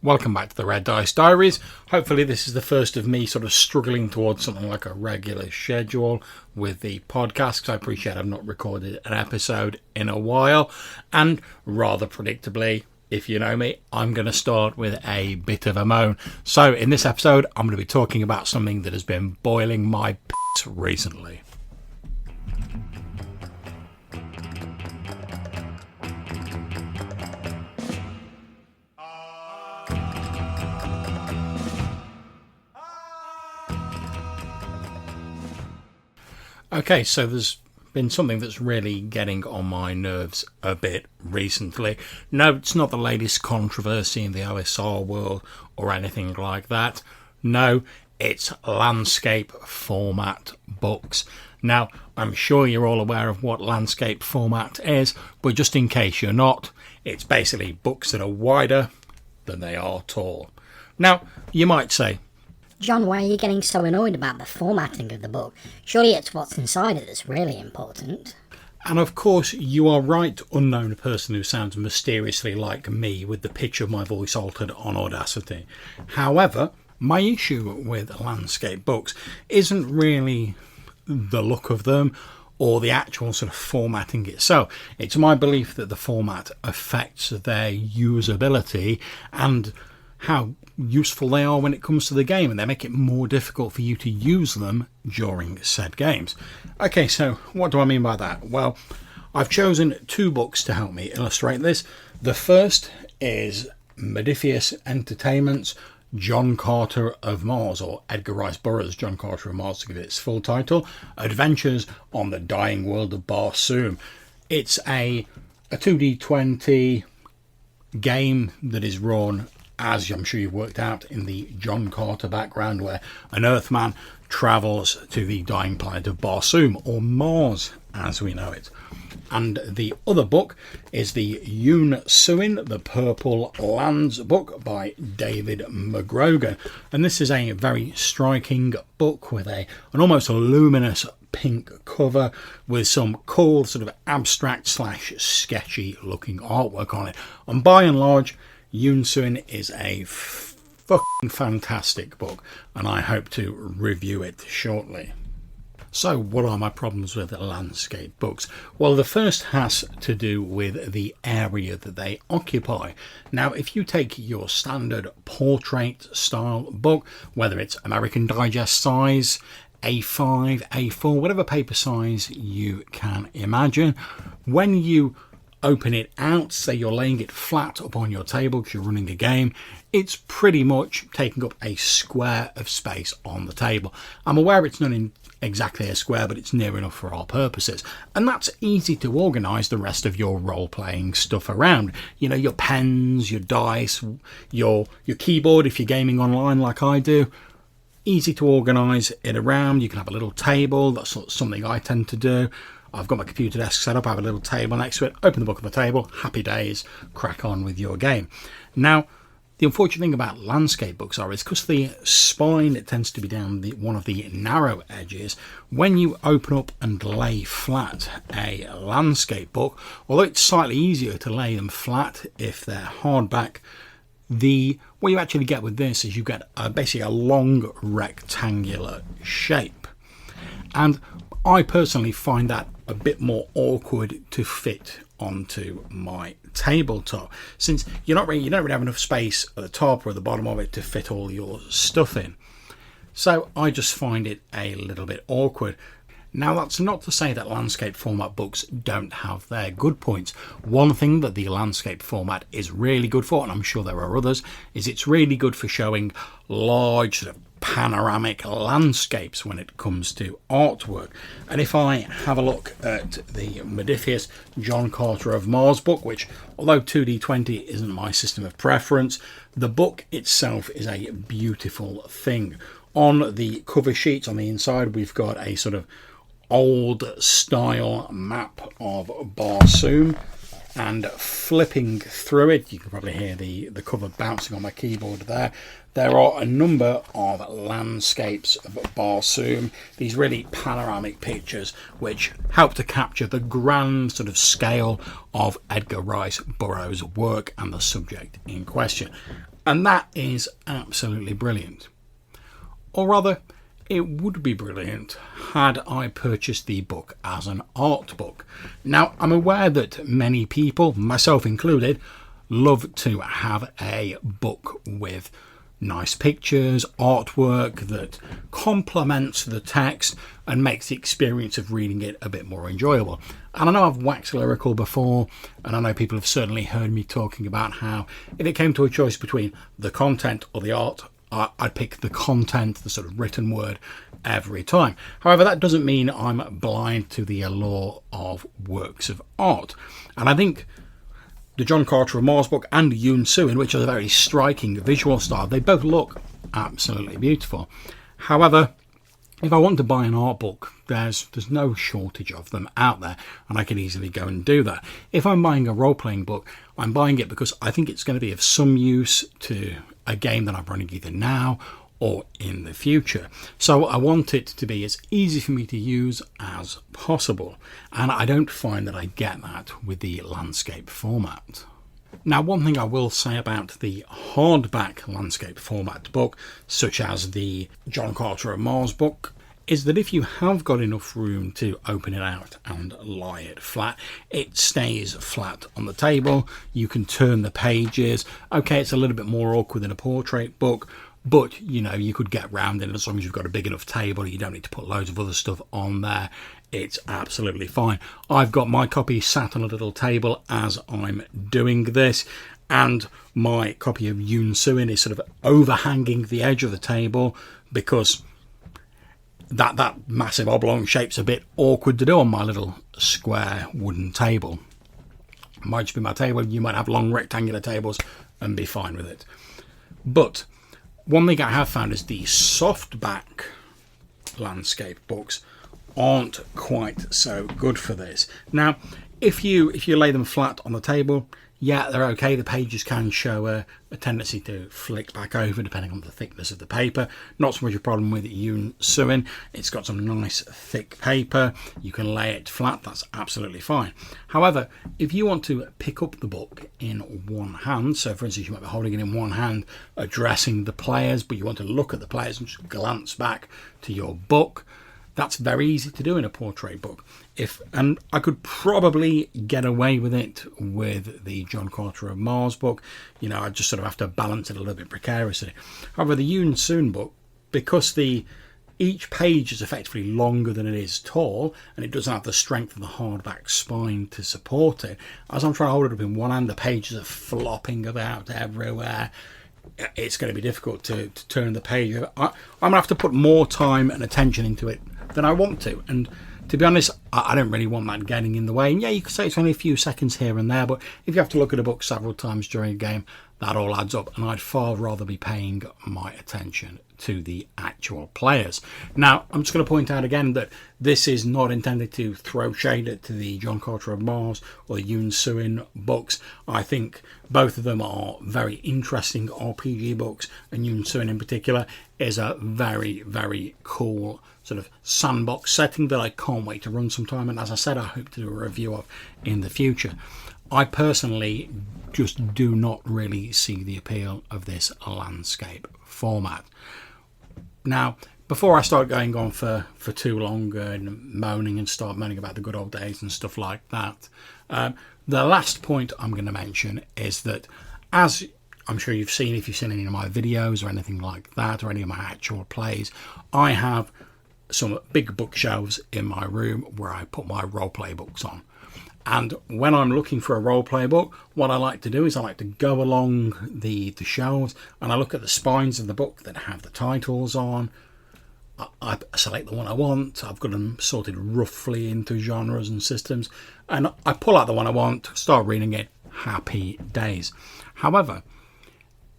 Welcome back to the Red Dice Diaries. Hopefully this is the first of me sort of struggling towards something like a regular schedule with the podcast, because I appreciate I've not recorded an episode in a while. And rather predictably, if you know me, I'm going to start with a bit of a moan. So in this episode, I'm going to be talking about something that has been boiling my piss recently. Okay, so there's been something that's really getting on my nerves a bit recently. No, it's not the latest controversy in the OSR world or anything like that. No, it's landscape format books. Now, I'm sure you're all aware of what landscape format is, but just in case you're not, it's basically books that are wider than they are tall. Now, you might say, John, why are you getting so annoyed about the formatting of the book? Surely it's what's inside it that's really important. And of course, you are right, unknown person who sounds mysteriously like me with the pitch of my voice altered on Audacity. However, my issue with landscape books isn't really the look of them or the actual sort of formatting itself. It's my belief that the format affects their usability and how useful they are when it comes to the game, and they make it more difficult for you to use them during said games. Okay, so what do I mean by that? Well, I've chosen two books to help me illustrate this. The first is Modiphius Entertainment's John Carter of Mars, or Edgar Rice Burroughs' John Carter of Mars to give it its full title, Adventures on the Dying World of Barsoom. It's a 2D20 game that is run, as I'm sure you've worked out, in the John Carter background, where an Earthman travels to the dying planet of Barsoom, or Mars as we know it. And the other book is the Yoon Suin, The Purple Lands book by David McGrogan. And this is a very striking book with an almost luminous pink cover with some cool sort of abstract / sketchy looking artwork on it. And by and large, Yoon Suin is a fucking fantastic book, and I hope to review it shortly. So, what are my problems with landscape books? Well, the first has to do with the area that they occupy. Now, if you take your standard portrait style book, whether it's American Digest size, A5, A4, whatever paper size you can imagine, when you open it out, say you're laying it flat upon your table because you're running a game, it's pretty much taking up a square of space on the table. I'm aware it's not in exactly a square, but it's near enough for our purposes. And that's easy to organise the rest of your role-playing stuff around. You know, your pens, your dice, your keyboard if you're gaming online like I do. Easy to organise it around. You can have a little table. That's something I tend to do. I've got my computer desk set up, I have a little table next to it, open the book on the table, happy days, crack on with your game. Now, the unfortunate thing about landscape books is because the spine, it tends to be down one of the narrow edges. When you open up and lay flat a landscape book, although it's slightly easier to lay them flat if they're hardback, what you actually get with this is you get basically a long rectangular shape. And I personally find that a bit more awkward to fit onto my tabletop, since you don't really have enough space at the top or at the bottom of it to fit all your stuff in. So I just find it a little bit awkward. Now, that's not to say that landscape format books don't have their good points. One thing that the landscape format is really good for, and I'm sure there are others, is it's really good for showing large sort of panoramic landscapes when it comes to artwork. And if I have a look at the Modiphius John Carter of Mars book, which, although 2D20 isn't my system of preference, the book itself is a beautiful thing. On the cover sheets on the inside, we've got a sort of old style map of Barsoom, and flipping through it, you can probably hear the cover bouncing on my keyboard there. There are a number of landscapes of Barsoom, these really panoramic pictures which help to capture the grand sort of scale of Edgar Rice Burroughs' work and the subject in question. And that is absolutely brilliant. Or rather, it would be brilliant had I purchased the book as an art book. Now, I'm aware that many people, myself included, love to have a book with nice pictures, artwork that complements the text and makes the experience of reading it a bit more enjoyable. And I know I've waxed lyrical before, and I know people have certainly heard me talking about how if it came to a choice between the content or the art, I'd pick the content, the sort of written word, every time. However, that doesn't mean I'm blind to the allure of works of art. And I think the John Carter of Mars book and Yoon Suin, which has a very striking visual style, they both look absolutely beautiful. However, if I want to buy an art book, there's no shortage of them out there, and I can easily go and do that. If I'm buying a role-playing book, I'm buying it because I think it's going to be of some use to a game that I'm running either now or in the future. So I want it to be as easy for me to use as possible, and I don't find that I get that with the landscape format. Now, one thing I will say about the hardback landscape format book, such as the John Carter of Mars book, is that if you have got enough room to open it out and lie it flat, it stays flat on the table. You can turn the pages. Okay, it's a little bit more awkward than a portrait book, but you could get round it as long as you've got a big enough table. You don't need to put loads of other stuff on there. It's absolutely fine. I've got my copy sat on a little table as I'm doing this, and my copy of Yoon Suin is sort of overhanging the edge of the table because that massive oblong shape's a bit awkward to do on my little square wooden table. It might just be my table. You might have long rectangular tables and be fine with it. But one thing I have found is the softback landscape books aren't quite so good for this. Now, if you lay them flat on the table, yeah, they're okay. The pages can show a tendency to flick back over depending on the thickness of the paper. Not so much a problem with Yoon Suin. It's got some nice thick paper. You can lay it flat. That's absolutely fine. However, if you want to pick up the book in one hand, so for instance you might be holding it in one hand addressing the players, but you want to look at the players and just glance back to your book, that's very easy to do in a portrait book. And I could probably get away with it with the John Carter of Mars book. I just sort of have to balance it a little bit precariously. However, the Yoon Suin book, because each page is effectively longer than it is tall, and it doesn't have the strength of the hardback spine to support it, as I'm trying to hold it up in one hand, the pages are flopping about everywhere. It's going to be difficult to turn the page. I'm going to have to put more time and attention into it than I want to. And to be honest, I don't really want that getting in the way. And yeah, you could say it's only a few seconds here and there, but if you have to look at a book several times during a game, that all adds up. And I'd far rather be paying my attention to the actual players. Now, I'm just going to point out again that this is not intended to throw shade at the John Carter of Mars or the Yoon Suin books. I think both of them are very interesting RPG books, and Yoon Suin in particular is a very, very cool sort of sandbox setting that I can't wait to run sometime, and as I said, I hope to do a review of in the future. I personally just do not really see the appeal of this landscape format. Now, before I start going on for too long and moaning about the good old days and stuff like that, the last point I'm going to mention is that, as I'm sure you've seen if you've seen any of my videos or anything like that, or any of my actual plays, I have some big bookshelves in my room where I put my roleplay books on. And when I'm looking for a roleplay book, what I like to do is I like to go along the shelves and I look at the spines of the book that have the titles on. I select the one I want. I've got them sorted roughly into genres and systems, and I pull out the one I want, start reading it, happy days. However,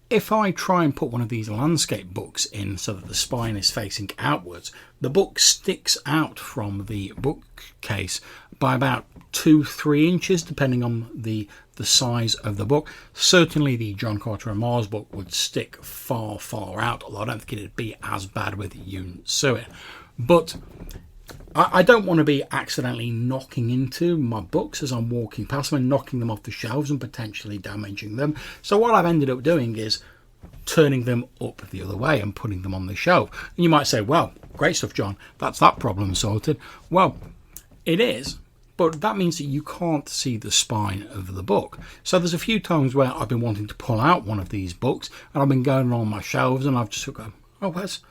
if I try and put one of these landscape books in so that the spine is facing outwards, the book sticks out from the bookcase by about 2-3 inches, depending on the size of the book. Certainly the John Carter of Mars book would stick far, far out, although I don't think it'd be as bad with Yoon Suin. But I don't want to be accidentally knocking into my books as I'm walking past them and knocking them off the shelves and potentially damaging them. So what I've ended up doing is turning them up the other way and putting them on the shelf. And you might say, well, great stuff, John, that's that problem sorted. Well, it is, but that means that you can't see the spine of the book. So there's a few times where I've been wanting to pull out one of these books, and I've been going along my shelves, and I've just gone, oh, where's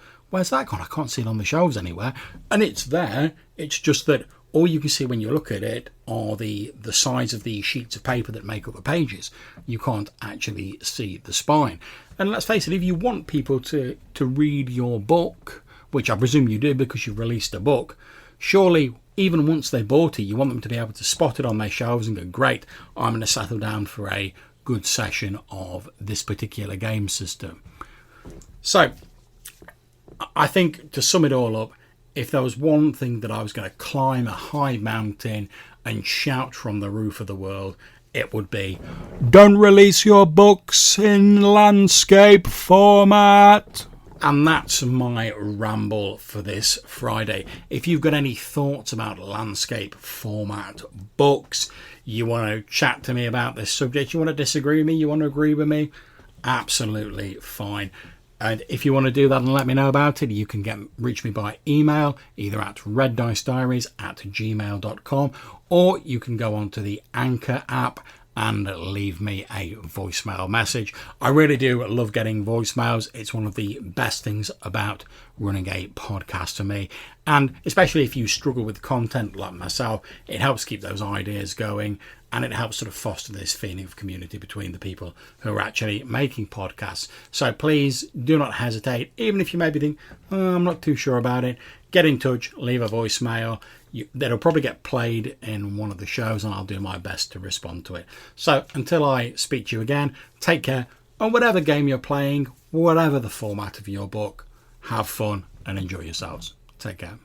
that gone? I can't see it on the shelves anywhere. And it's there. It's just that all you can see when you look at it are the size of the sheets of paper that make up the pages. You can't actually see the spine. And let's face it, if you want people to read your book, which I presume you do because you've released a book, surely even once they bought it, you want them to be able to spot it on their shelves and go, great, I'm going to settle down for a good session of this particular game system. So I think, to sum it all up, if there was one thing that I was going to climb a high mountain and shout from the roof of the world, it would be, don't release your books in landscape format. And that's my ramble for this Friday. If you've got any thoughts about landscape format books, you want to chat to me about this subject, you want to disagree with me, you want to agree with me, absolutely fine. And if you want to do that and let me know about it, you can reach me by email, either at reddicediaries@gmail.com, or you can go onto the Anchor app and leave me a voicemail message. I really do love getting voicemails. It's one of the best things about running a podcast for me. And especially if you struggle with content like myself, it helps keep those ideas going, and it helps sort of foster this feeling of community between the people who are actually making podcasts. So please do not hesitate, even if you maybe think, oh, I'm not too sure about it, get in touch, leave a voicemail. That'll probably get played in one of the shows, and I'll do my best to respond to it. So until I speak to you again, take care, and whatever game you're playing, whatever the format of your book, have fun and enjoy yourselves. Take care.